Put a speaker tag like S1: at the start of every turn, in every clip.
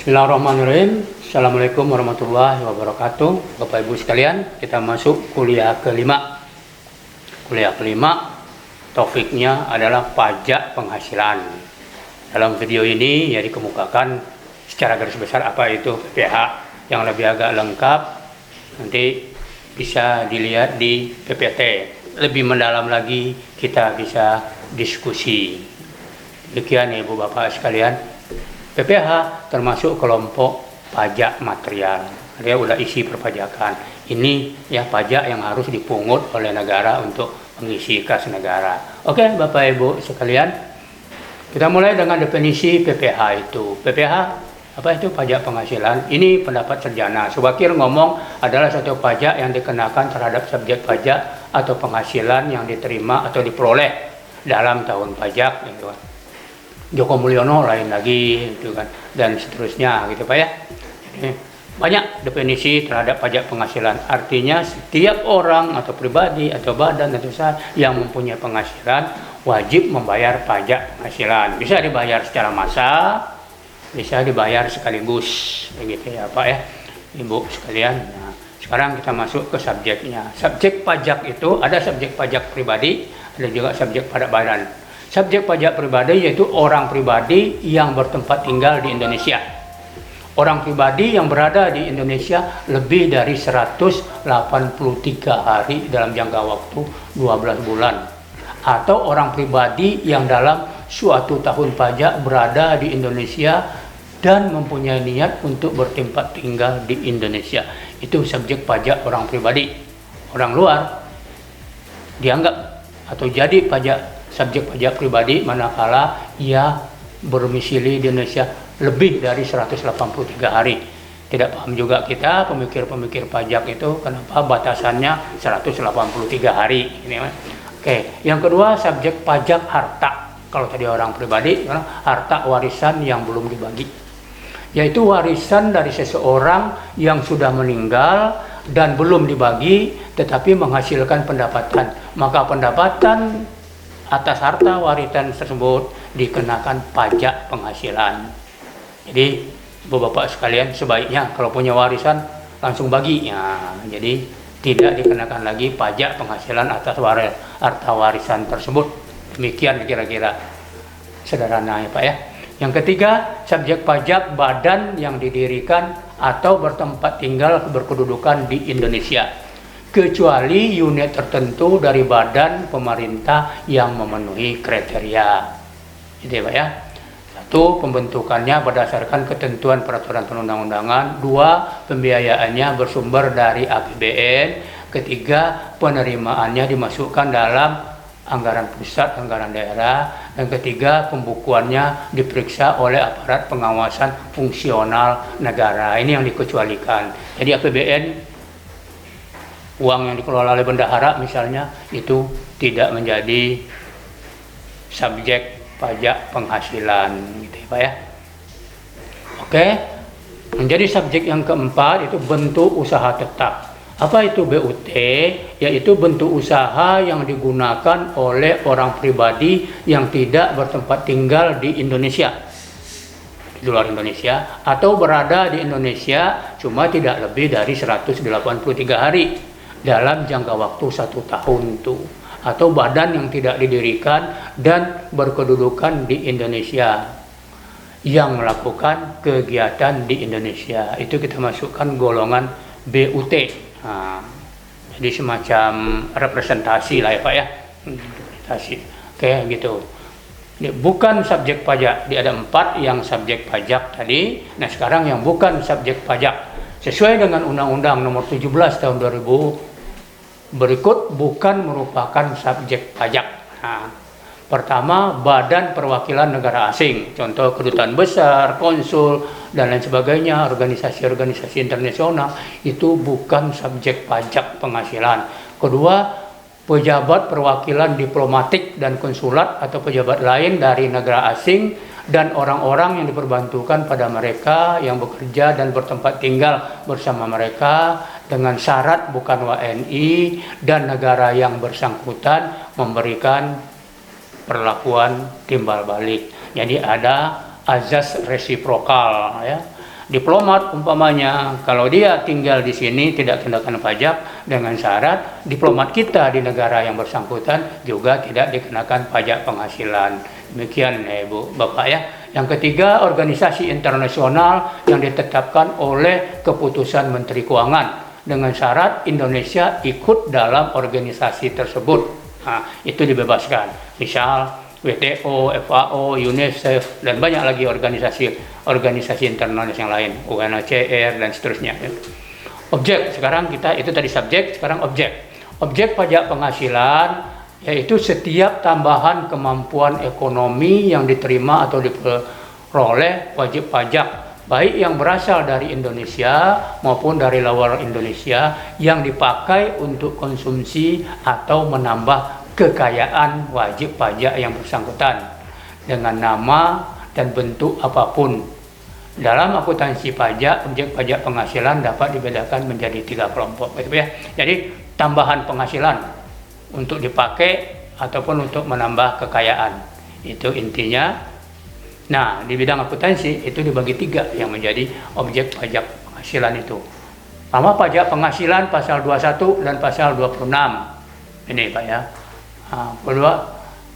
S1: Bismillahirrahmanirrahim. Assalamualaikum warahmatullahi wabarakatuh. Bapak Ibu sekalian, kita masuk kuliah kelima. Kuliah kelima, topiknya adalah pajak penghasilan. Dalam video ini ya dikemukakan secara garis besar apa itu PPH. Yang lebih agak lengkap nanti bisa dilihat di PPT. Lebih mendalam lagi kita bisa diskusi. Demikian ya Ibu Bapak sekalian. PPH termasuk kelompok pajak material. Dia udah isi perpajakan. Ini ya pajak yang harus dipungut oleh negara untuk mengisi kas negara. Oke, Bapak Ibu sekalian, kita mulai dengan definisi PPH itu. PPH apa itu? Pajak penghasilan. Ini pendapat sarjana. Subakir ngomong adalah suatu pajak yang dikenakan terhadap subjek pajak atau penghasilan yang diterima atau diperoleh dalam tahun pajak, gitu kan. Joko Mulyono lain lagi, gitu kan, dan seterusnya, gitu Pak ya. Jadi, banyak definisi terhadap pajak penghasilan. Artinya setiap orang atau pribadi atau badan atau usaha yang mempunyai penghasilan wajib membayar pajak penghasilan. Bisa dibayar secara massal, bisa dibayar sekaligus, begitu ya Pak ya, Ibu sekalian. Nah, sekarang kita masuk ke subjeknya. Subjek pajak itu ada subjek pajak pribadi, ada juga subjek pajak badan. Subjek pajak pribadi yaitu orang pribadi yang bertempat tinggal di Indonesia. Orang pribadi yang berada di Indonesia lebih dari 183 hari dalam jangka waktu 12 bulan. Atau orang pribadi yang dalam suatu tahun pajak berada di Indonesia dan mempunyai niat untuk bertempat tinggal di Indonesia. Itu subjek pajak orang pribadi. Orang luar dianggap atau jadi subjek pajak pribadi manakala ia berdomisili di Indonesia lebih dari 183 hari. Tidak paham juga kita pemikir-pemikir pajak itu kenapa batasannya 183 hari. Ini, oke. Yang kedua, subjek pajak harta. Kalau tadi orang pribadi, harta warisan yang belum dibagi. Yaitu warisan dari seseorang yang sudah meninggal dan belum dibagi tetapi menghasilkan pendapatan. Maka pendapatan atas harta warisan tersebut dikenakan pajak penghasilan. Jadi Bapak sekalian sebaiknya kalau punya warisan langsung bagi ya. Jadi tidak dikenakan lagi pajak penghasilan atas harta warisan tersebut. Demikian kira-kira sederhana ya Pak ya. Yang ketiga, subjek pajak badan yang didirikan atau bertempat tinggal berkedudukan di Indonesia, kecuali unit tertentu dari badan pemerintah yang memenuhi kriteria. Gitu ya Pak ya. Satu, pembentukannya berdasarkan ketentuan peraturan perundang-undangan. Dua, pembiayaannya bersumber dari APBN. Ketiga, penerimaannya dimasukkan dalam anggaran pusat, anggaran daerah. Dan ketiga, pembukuannya diperiksa oleh aparat pengawasan fungsional negara. Ini yang dikecualikan. Jadi APBN, uang yang dikelola oleh bendahara misalnya, itu tidak menjadi subjek pajak penghasilan, gitu ya Pak ya. Oke, menjadi subjek yang keempat itu bentuk usaha tetap. Apa itu BUT? Yaitu bentuk usaha yang digunakan oleh orang pribadi yang tidak bertempat tinggal di Indonesia, di luar Indonesia, atau berada di Indonesia cuma tidak lebih dari 183 hari dalam jangka waktu 1 tahun itu, atau badan yang tidak didirikan dan berkedudukan di Indonesia yang melakukan kegiatan di Indonesia. Itu kita masukkan golongan BUT. Nah, jadi semacam representasi lah ya Pak ya. Representasi. Oke gitu. Ini bukan subjek pajak. Dia ada 4 yang subjek pajak tadi. Nah sekarang yang bukan subjek pajak sesuai dengan Undang-Undang Nomor 17 Tahun 2000 berikut bukan merupakan subjek pajak. Nah, pertama, badan perwakilan negara asing, contoh kedutaan besar, konsul, dan lain sebagainya, organisasi-organisasi internasional, itu bukan subjek pajak penghasilan. Kedua, pejabat perwakilan diplomatik dan konsulat atau pejabat lain dari negara asing dan orang-orang yang diperbantukan pada mereka yang bekerja dan bertempat tinggal bersama mereka dengan syarat bukan WNI dan negara yang bersangkutan memberikan perlakuan timbal balik. Jadi ada azas resiprokal ya. Diplomat umpamanya, kalau dia tinggal di sini tidak kenakan pajak dengan syarat diplomat kita di negara yang bersangkutan juga tidak dikenakan pajak penghasilan. Demikian Ibu Bapak ya. Yang ketiga, organisasi internasional yang ditetapkan oleh keputusan Menteri Keuangan dengan syarat Indonesia ikut dalam organisasi tersebut. Nah, itu dibebaskan. Misal WTO, FAO, UNICEF, dan banyak lagi organisasi internasional yang lain, UNHCR dan seterusnya. Objek, sekarang kita itu tadi subjek, sekarang objek. Objek pajak penghasilan yaitu setiap tambahan kemampuan ekonomi yang diterima atau diperoleh wajib pajak, baik yang berasal dari Indonesia maupun dari luar Indonesia yang dipakai untuk konsumsi atau menambah kekayaan wajib pajak yang bersangkutan dengan nama dan bentuk apapun. Dalam akuntansi pajak, objek pajak penghasilan dapat dibedakan menjadi 3 kelompok, gitu ya. Jadi tambahan penghasilan untuk dipakai ataupun untuk menambah kekayaan, itu intinya. Nah, di bidang akuntansi itu dibagi 3 yang menjadi objek pajak penghasilan itu. Pertama, pajak penghasilan pasal 21 dan pasal 26. Ini Pak ya. Kedua,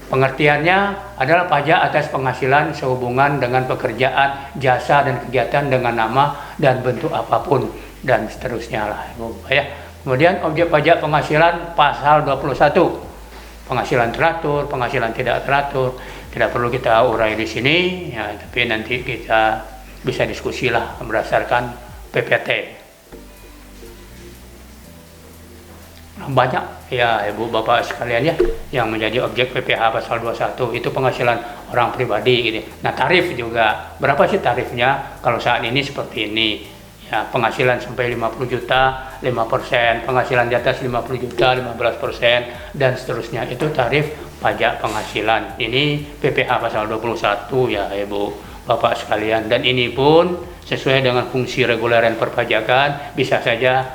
S1: pengertiannya adalah pajak atas penghasilan sehubungan dengan pekerjaan, jasa, dan kegiatan dengan nama dan bentuk apapun, dan seterusnya lah Ibu ya. Kemudian objek pajak penghasilan pasal 21, penghasilan teratur, penghasilan tidak teratur, tidak perlu kita urai di sini ya, tapi nanti kita bisa diskusi lah berdasarkan PPT. Banyak ya Ibu Bapak sekalian ya yang menjadi objek PPh pasal 21 itu penghasilan orang pribadi gitu. Nah, tarif juga, berapa sih tarifnya? Kalau saat ini seperti ini ya, penghasilan sampai 50 juta 5%, penghasilan di atas 50 juta 15%, dan seterusnya, itu tarif pajak penghasilan. Ini PPh pasal 21 ya Ibu Bapak sekalian, dan ini pun sesuai dengan fungsi reguleran perpajakan, bisa saja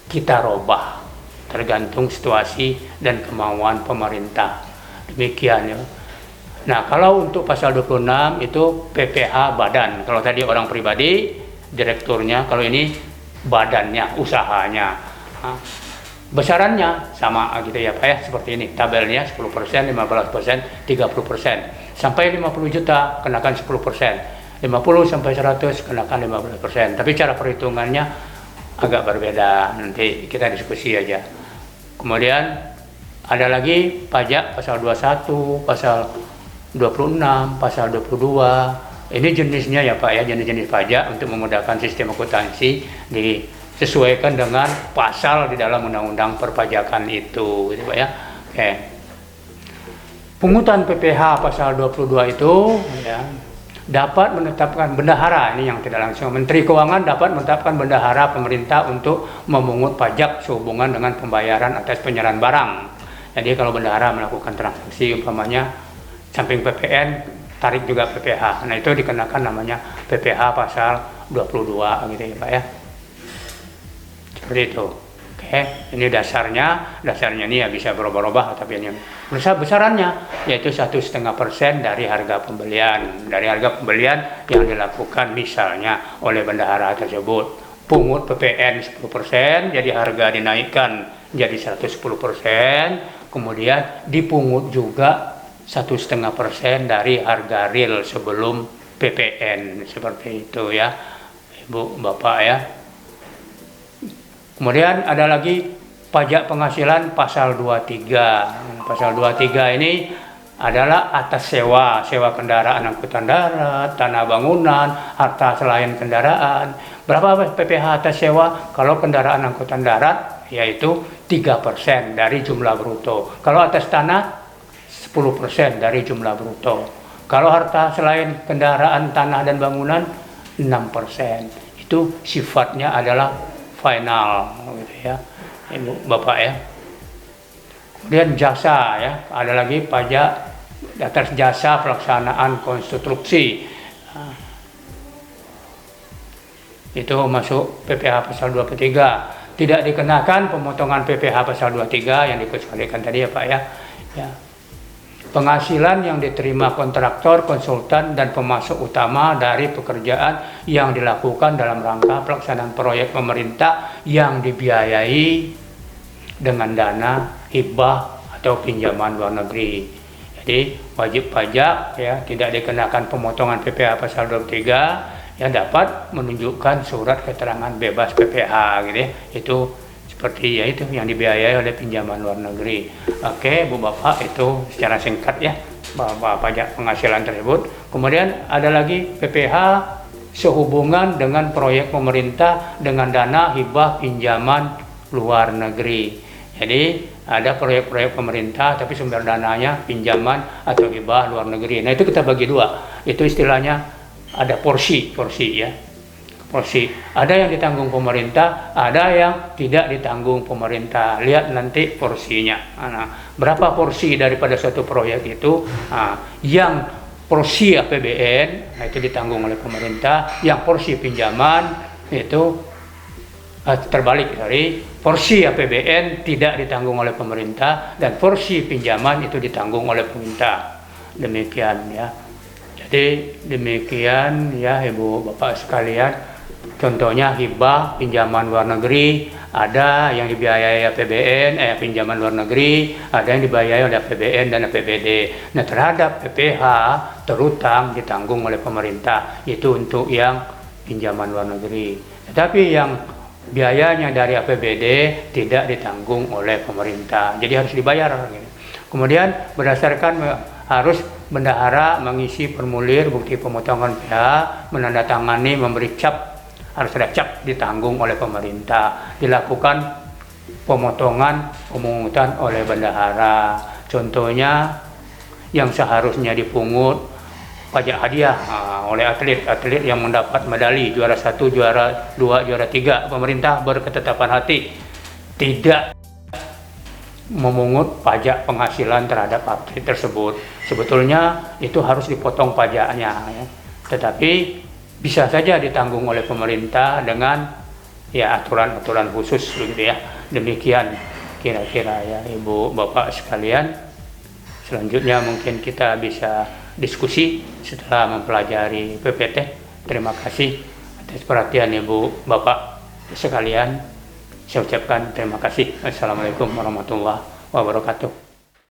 S1: kita robah tergantung situasi dan kemauan pemerintah. Demikian ya. Nah, kalau untuk pasal 26 itu PPh badan. Kalau tadi orang pribadi, direkturnya, kalau ini badannya, usahanya. Nah, besarannya sama gitu ya Pak ya, seperti ini. Tabelnya 10%, 15%, 30%. Sampai 50 juta kenakan 10%. 50 sampai 100 kenakan 15%. Tapi cara perhitungannya agak berbeda, nanti kita diskusi aja. Kemudian ada lagi pajak pasal 21, pasal 26, pasal 22. Ini jenisnya ya Pak ya, jenis-jenis pajak untuk memudahkan sistem akuntansi disesuaikan dengan pasal di dalam undang-undang perpajakan itu, gitu Pak ya. Oke. Pungutan PPh pasal 22 itu ya, dapat menetapkan bendahara, ini yang tidak langsung. Menteri Keuangan dapat menetapkan bendahara pemerintah untuk memungut pajak sehubungan dengan pembayaran atas penyerahan barang. Jadi kalau bendahara melakukan transaksi umpamanya samping PPN, tarik juga PPh. Nah, itu dikenakan namanya PPh pasal 22 gitu ya Pak ya. Seperti itu. Oke, ini dasarnya ini ya bisa berubah-ubah, tapi yang besarannya yaitu 1,5% dari harga pembelian, yang dilakukan misalnya oleh bendahara tersebut. Pungut PPN 10%, jadi harga dinaikkan jadi 110%, kemudian dipungut juga 1,5% dari harga real sebelum PPN, seperti itu ya Ibu Bapak ya. Kemudian ada lagi pajak penghasilan pasal 23. Pasal 23 ini adalah atas sewa kendaraan angkutan darat, tanah bangunan, harta selain kendaraan. Berapa PPh atas sewa? Kalau kendaraan angkutan darat yaitu 3% dari jumlah bruto. Kalau atas tanah 10% dari jumlah bruto. Kalau harta selain kendaraan, tanah dan bangunan 6%. Itu sifatnya adalah final gitu ya Ibu Bapak ya. Kemudian jasa ya, ada lagi pajak atas jasa pelaksanaan konstruksi. Nah, itu masuk PPh pasal 23. Tidak dikenakan pemotongan PPh pasal 23 yang dikecualikan tadi ya Pak ya. Ya. penghasilan yang diterima kontraktor, konsultan, dan pemasok utama dari pekerjaan yang dilakukan dalam rangka pelaksanaan proyek pemerintah yang dibiayai dengan dana hibah atau pinjaman luar negeri. Jadi wajib pajak ya tidak dikenakan pemotongan PPh pasal 23 yang dapat menunjukkan surat keterangan bebas PPh gitu ya. Itu seperti ya itu yang dibiayai oleh pinjaman luar negeri. Oke, Bu Bapak, itu secara singkat ya bahwa pajak penghasilan tersebut. Kemudian ada lagi PPh sehubungan dengan proyek pemerintah dengan dana hibah pinjaman luar negeri. Jadi ada proyek-proyek pemerintah tapi sumber dananya pinjaman atau hibah luar negeri. Nah, itu kita bagi dua. Itu istilahnya ada porsi ya. Porsi. Ada yang ditanggung pemerintah, ada yang tidak ditanggung pemerintah. Lihat nanti porsinya. Nah, berapa porsi daripada suatu proyek itu? Yang porsi APBN, nah itu ditanggung oleh pemerintah. Yang porsi pinjaman itu terbalik, porsi APBN tidak ditanggung oleh pemerintah dan porsi pinjaman itu ditanggung oleh pemerintah. Demikian ya. Jadi demikian ya Ibu Bapak sekalian. Contohnya hibah pinjaman luar negeri, ada yang dibiayai APBN, pinjaman luar negeri, ada yang dibiayai oleh APBN dan APBD. Nah, terhadap PPh terutang ditanggung oleh pemerintah, itu untuk yang pinjaman luar negeri. Tetapi yang biayanya dari APBD tidak ditanggung oleh pemerintah, jadi harus dibayar. Kemudian berdasarkan harus bendahara mengisi formulir bukti pemotongan PH, menandatangani, memberi cap, harus ada cap ditanggung oleh pemerintah, dilakukan pemotongan pemungutan oleh bendahara. Contohnya yang seharusnya dipungut pajak hadiah oleh atlet yang mendapat medali juara 1, juara 2, juara 3, pemerintah berketetapan hati tidak memungut pajak penghasilan terhadap atlet tersebut. Sebetulnya itu harus dipotong pajaknya ya. Tetapi bisa saja ditanggung oleh pemerintah dengan ya aturan-aturan khusus begitu ya. Demikian kira-kira ya Ibu Bapak sekalian. Selanjutnya mungkin kita bisa diskusi setelah mempelajari PPT. Terima kasih atas perhatian Ibu Bapak sekalian. Saya ucapkan terima kasih. Assalamualaikum warahmatullahi wabarakatuh.